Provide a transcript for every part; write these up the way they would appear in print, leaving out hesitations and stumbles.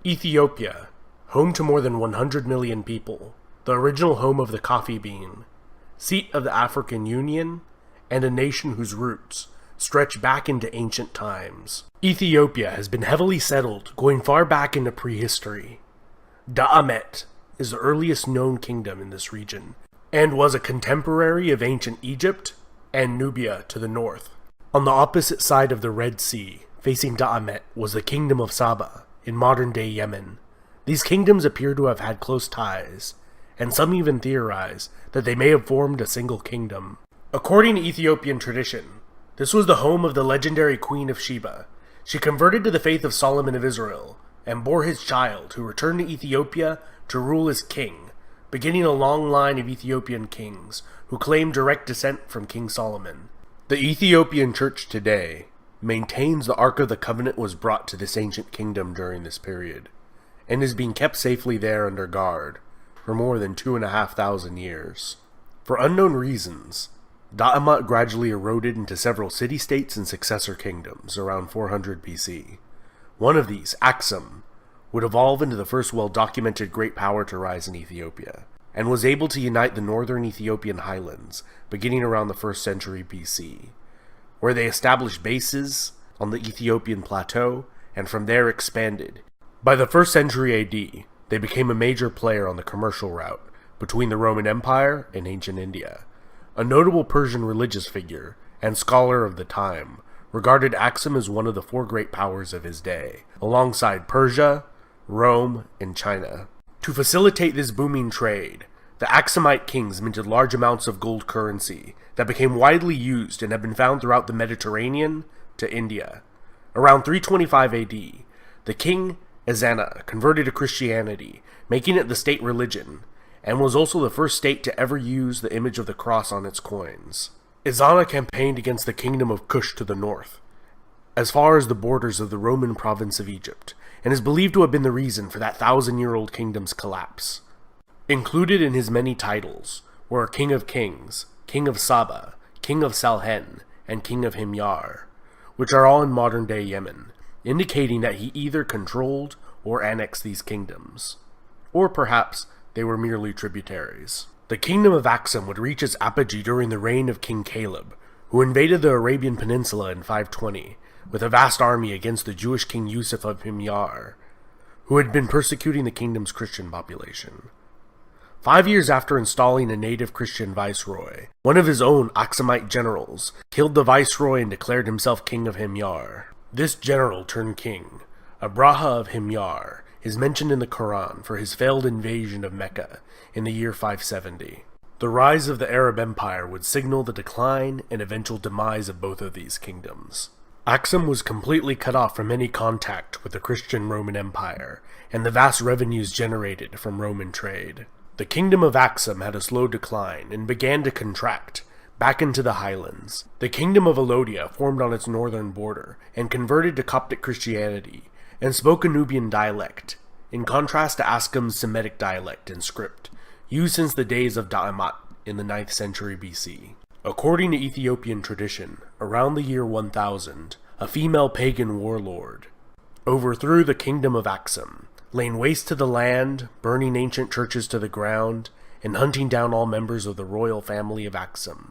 Ethiopia, home to more than 100 million people, the original home of the coffee bean, seat of the African Union, and a nation whose roots stretch back into ancient times. Ethiopia has been heavily settled, going far back into prehistory. Da'amet is the earliest known kingdom in this region, and was a contemporary of ancient Egypt and Nubia to the north. On the opposite side of the Red Sea, facing Da'amet, was the kingdom of Saba, in modern-day Yemen. These kingdoms appear to have had close ties, and some even theorize that they may have formed a single kingdom. According to Ethiopian tradition, this was the home of the legendary Queen of Sheba. She converted to the faith of Solomon of Israel, and bore his child, who returned to Ethiopia to rule as king, beginning a long line of Ethiopian kings, who claim direct descent from King Solomon. The Ethiopian Church today maintains the Ark of the Covenant was brought to this ancient kingdom during this period, and is being kept safely there under guard for more than 2,500 years. For unknown reasons, Da'amet gradually eroded into several city-states and successor kingdoms around 400 BC. One of these, Aksum, would evolve into the first well-documented great power to rise in Ethiopia, and was able to unite the northern Ethiopian highlands beginning around the 1st century BC, where they established bases on the Ethiopian plateau, and from there expanded. By the 1st century AD, they became a major player on the commercial route between the Roman Empire and ancient India. A notable Persian religious figure and scholar of the time regarded Aksum as one of the 4 great powers of his day, alongside Persia, Rome, and China. To facilitate this booming trade, the Aksumite kings minted large amounts of gold currency that became widely used and have been found throughout the Mediterranean to India. Around 325 AD, the king Ezana converted to Christianity, making it the state religion, and was also the first state to ever use the image of the cross on its coins. Ezana campaigned against the kingdom of Kush to the north, as far as the borders of the Roman province of Egypt, and is believed to have been the reason for that 1,000-year-old kingdom's collapse. Included in his many titles were King of Kings, King of Saba, King of Salhen, and King of Himyar, which are all in modern-day Yemen, indicating that he either controlled or annexed these kingdoms, or perhaps they were merely tributaries. The kingdom of Aksum would reach its apogee during the reign of King Caleb, who invaded the Arabian Peninsula in 520, with a vast army against the Jewish king Yusuf of Himyar, who had been persecuting the kingdom's Christian population. 5 years after installing a native Christian viceroy, one of his own Aksumite generals killed the viceroy and declared himself king of Himyar. This general turned king, Abraha of Himyar, is mentioned in the Quran for his failed invasion of Mecca in the year 570. The rise of the Arab Empire would signal the decline and eventual demise of both of these kingdoms. Aksum was completely cut off from any contact with the Christian Roman Empire and the vast revenues generated from Roman trade. The kingdom of Aksum had a slow decline and began to contract back into the highlands. The kingdom of Alodia formed on its northern border and converted to Coptic Christianity and spoke a Nubian dialect, in contrast to Aksum's Semitic dialect and script, used since the days of Da'amet in the 9th century BC. According to Ethiopian tradition, around the year 1000, a female pagan warlord overthrew the kingdom of Aksum, laying waste to the land, burning ancient churches to the ground, and hunting down all members of the royal family of Aksum.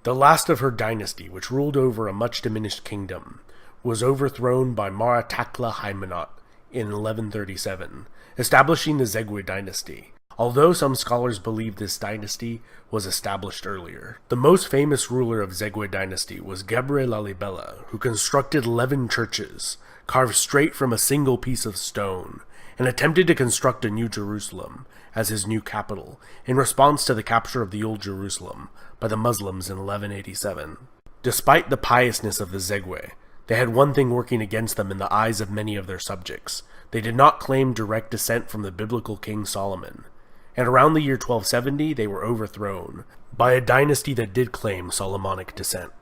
The last of her dynasty, which ruled over a much diminished kingdom, was overthrown by Maratakla Haymanot in 1137, establishing the Zegwe dynasty, although some scholars believe this dynasty was established earlier. The most famous ruler of Zegwe dynasty was Gebre Lalibela, who constructed 11 churches, carved straight from a single piece of stone, and attempted to construct a new Jerusalem as his new capital, in response to the capture of the Old Jerusalem by the Muslims in 1187. Despite the piousness of the Zegwe, they had one thing working against them in the eyes of many of their subjects. They did not claim direct descent from the biblical King Solomon, and around the year 1270 they were overthrown by a dynasty that did claim Solomonic descent.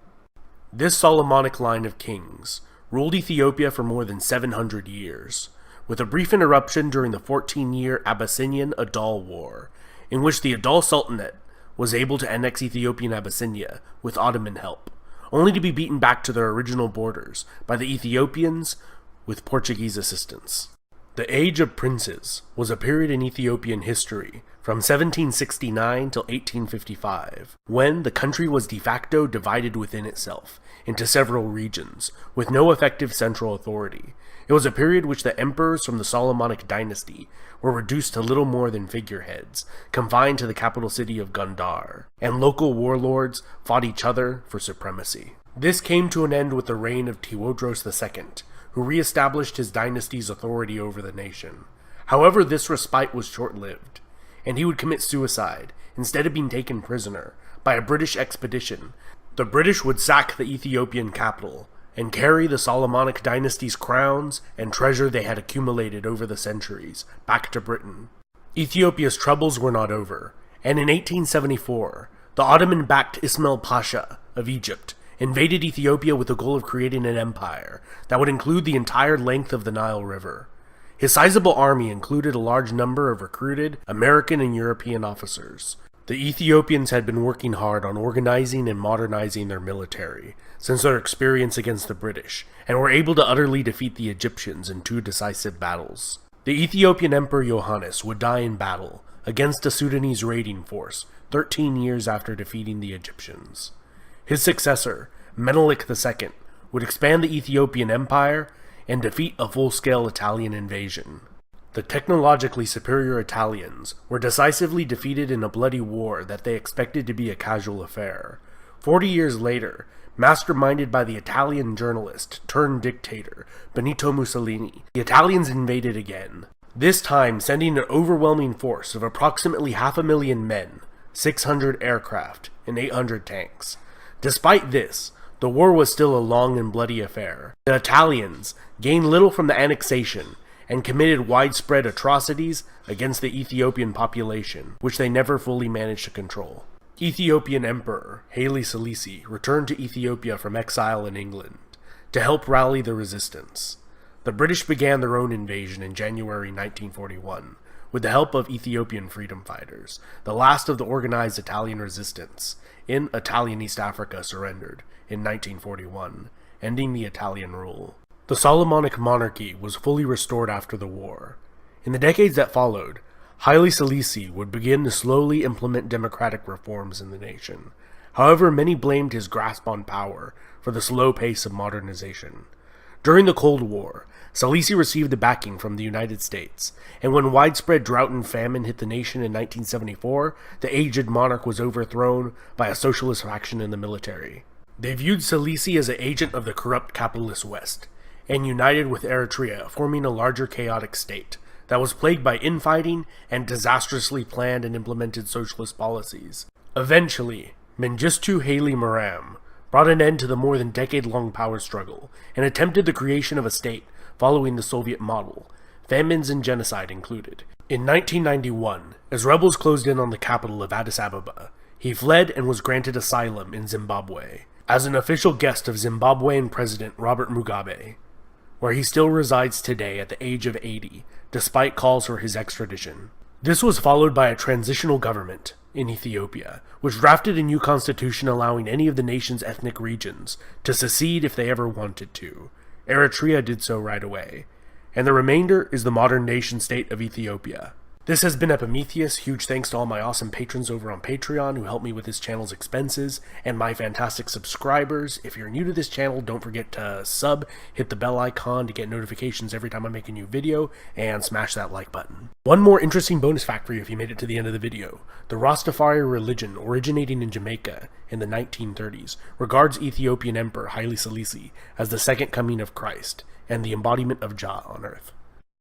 This Solomonic line of kings ruled Ethiopia for more than 700 years, with a brief interruption during the 14-year Abyssinian Adal War, in which the Adal Sultanate was able to annex Ethiopian Abyssinia with Ottoman help, only to be beaten back to their original borders by the Ethiopians with Portuguese assistance. The Age of Princes was a period in Ethiopian history from 1769 till 1855, when the country was de facto divided within itself into several regions, with no effective central authority. It was a period which the emperors from the Solomonic Dynasty were reduced to little more than figureheads, confined to the capital city of Gondar, and local warlords fought each other for supremacy. This came to an end with the reign of Tewodros II, who re-established his dynasty's authority over the nation. However, this respite was short-lived, and he would commit suicide instead of being taken prisoner by a British expedition. The British would sack the Ethiopian capital and carry the Solomonic Dynasty's crowns and treasure they had accumulated over the centuries back to Britain. Ethiopia's troubles were not over, and in 1874, the Ottoman-backed Ismail Pasha of Egypt invaded Ethiopia with the goal of creating an empire that would include the entire length of the Nile River. His sizable army included a large number of recruited American and European officers. The Ethiopians had been working hard on organizing and modernizing their military since their experience against the British, and were able to utterly defeat the Egyptians in 2 decisive battles. The Ethiopian Emperor Yohannes would die in battle against a Sudanese raiding force 13 years after defeating the Egyptians. His successor, Menelik II, would expand the Ethiopian Empire and defeat a full-scale Italian invasion. The technologically superior Italians were decisively defeated in a bloody war that they expected to be a casual affair. 40 years later, masterminded by the Italian journalist turned dictator Benito Mussolini, the Italians invaded again, this time sending an overwhelming force of approximately 500,000 men, 600 aircraft, and 800 tanks. Despite this, the war was still a long and bloody affair. The Italians gained little from the annexation and committed widespread atrocities against the Ethiopian population, which they never fully managed to control. Ethiopian Emperor Haile Selassie returned to Ethiopia from exile in England to help rally the resistance. The British began their own invasion in January 1941 with the help of Ethiopian freedom fighters. The last of the organized Italian resistance in Italian East Africa surrendered in 1941, ending the Italian rule. The Solomonic monarchy was fully restored after the war. In the decades that followed, Haile Selassie would begin to slowly implement democratic reforms in the nation. However, many blamed his grasp on power for the slow pace of modernization. During the Cold War, Selassie received the backing from the United States, and when widespread drought and famine hit the nation in 1974, the aged monarch was overthrown by a socialist faction in the military. They viewed Selassie as an agent of the corrupt capitalist West, and united with Eritrea, forming a larger chaotic state that was plagued by infighting and disastrously planned and implemented socialist policies. Eventually, Mengistu Haile Mariam brought an end to the more than decade-long power struggle and attempted the creation of a state following the Soviet model, famines and genocide included. In 1991, as rebels closed in on the capital of Addis Ababa, he fled and was granted asylum in Zimbabwe as an official guest of Zimbabwean President Robert Mugabe, where he still resides today at the age of 80, despite calls for his extradition. This was followed by a transitional government in Ethiopia, which drafted a new constitution allowing any of the nation's ethnic regions to secede if they ever wanted to. Eritrea did so right away, and the remainder is the modern nation-state of Ethiopia. This has been Epimetheus. Huge thanks to all my awesome patrons over on Patreon who help me with this channel's expenses, and my fantastic subscribers. If you're new to this channel, don't forget to sub, hit the bell icon to get notifications every time I make a new video, and smash that like button. One more interesting bonus fact for you if you made it to the end of the video. The Rastafari religion, originating in Jamaica in the 1930s, regards Ethiopian Emperor Haile Selassie as the second coming of Christ and the embodiment of Jah on earth.